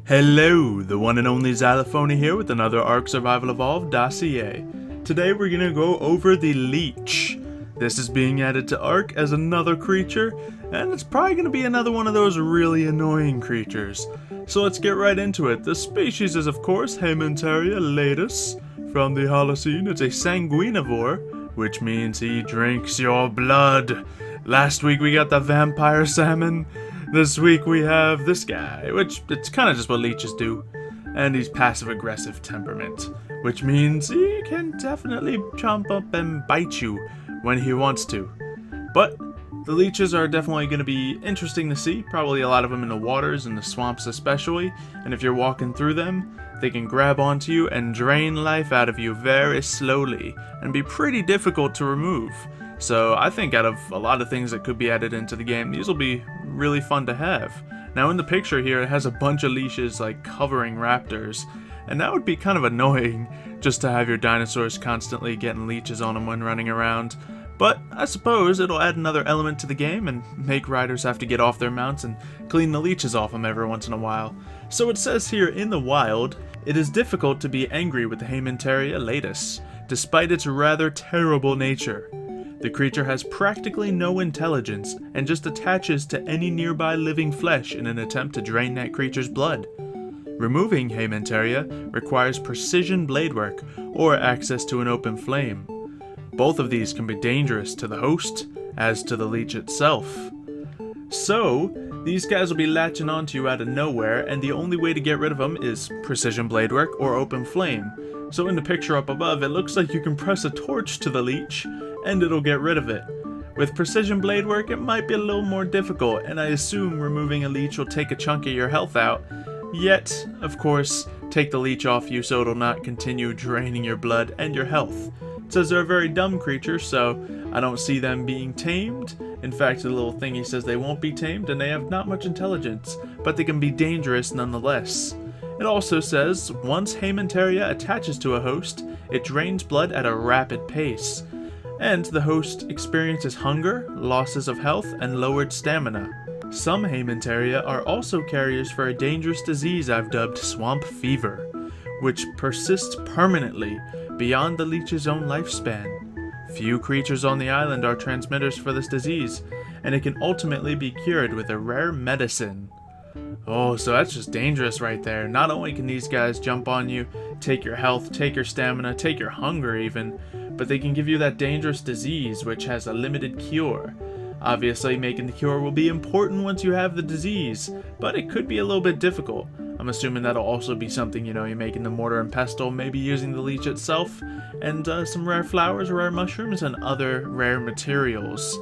Hello, the one and only Xylophoney here with another ARK Survival Evolved Dossier. Today we're going to go over the Leech. This is being added to ARK as another creature, and it's probably going to be another one of those really annoying creatures. So let's get right into it. The species is of course Haemonteria latus. From the Holocene, it's a sanguinivore, which means he drinks your blood. Last week we got the vampire salmon. This week we have this guy, which it's kind of just what leeches do. And he's passive-aggressive temperament, which means he can definitely jump up and bite you when he wants to. But the leeches are definitely going to be interesting to see, probably a lot of them in the waters and the swamps especially, and if you're walking through them, they can grab onto you and drain life out of you very slowly, and be pretty difficult to remove. So I think out of a lot of things that could be added into the game, these will be really fun to have. Now in the picture here, it has a bunch of leashes like covering raptors, and that would be kind of annoying just to have your dinosaurs constantly getting leeches on them when running around. But I suppose it'll add another element to the game and make riders have to get off their mounts and clean the leeches off them every once in a while. So it says here in the wild, it is difficult to be angry with the Haemonteria latus, despite its rather terrible nature. The creature has practically no intelligence and just attaches to any nearby living flesh in an attempt to drain that creature's blood. Removing Haemonteria requires precision blade work or access to an open flame. Both of these can be dangerous to the host as to the leech itself. So, these guys will be latching onto you out of nowhere, and the only way to get rid of them is precision blade work or open flame. So in the picture up above, it looks like you can press a torch to the leech and it'll get rid of it. With precision blade work, it might be a little more difficult, and I assume removing a leech will take a chunk of your health out, yet, of course, take the leech off you so it'll not continue draining your blood and your health. It says they're a very dumb creature, so I don't see them being tamed. In fact, the little thingy says they won't be tamed and they have not much intelligence, but they can be dangerous nonetheless. It also says, once Haemonteria attaches to a host, it drains blood at a rapid pace, and the host experiences hunger, losses of health, and lowered stamina. Some Haemonteria are also carriers for a dangerous disease I've dubbed swamp fever, which persists permanently beyond the leech's own lifespan. Few creatures on the island are transmitters for this disease, and it can ultimately be cured with a rare medicine. Oh, so that's just dangerous right there. Not only can these guys jump on you, take your health, take your stamina, take your hunger even, but they can give you that dangerous disease which has a limited cure. Obviously, making the cure will be important once you have the disease, but it could be a little bit difficult. I'm assuming that'll also be something, you make in the mortar and pestle, maybe using the leech itself, and some rare flowers, rare mushrooms, and other rare materials.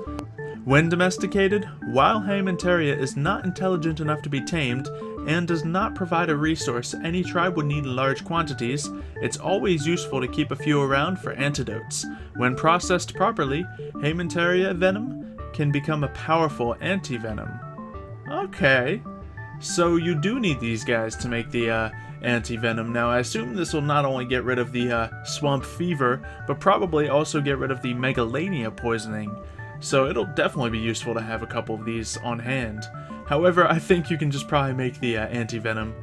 When domesticated, while Haemonteria is not intelligent enough to be tamed, and does not provide a resource any tribe would need in large quantities, it's always useful to keep a few around for antidotes. When processed properly, Haemonteria venom can become a powerful anti-venom. Okay, so you do need these guys to make the anti-venom. Now I assume this will not only get rid of the swamp fever, but probably also get rid of the megalania poisoning. So it'll definitely be useful to have a couple of these on hand. However, I think you can just probably make the anti-venom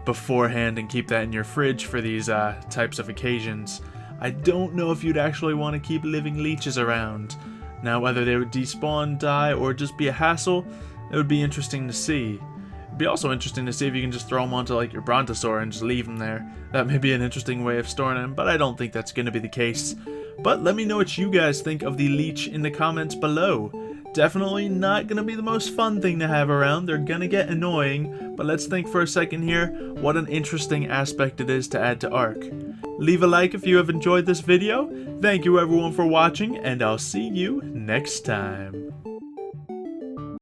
beforehand and keep that in your fridge for these types of occasions. I don't know if you'd actually want to keep living leeches around. Now whether they would despawn, die, or just be a hassle, it would be interesting to see. It'd be also interesting to see if you can just throw them onto like your brontosaur and just leave them there. That may be an interesting way of storing them, but I don't think that's going to be the case. But let me know what you guys think of the leech in the comments below. Definitely not going to be the most fun thing to have around. They're going to get annoying, but let's think for a second here what an interesting aspect it is to add to ARK. Leave a like if you have enjoyed this video. Thank you everyone for watching, and I'll see you next time.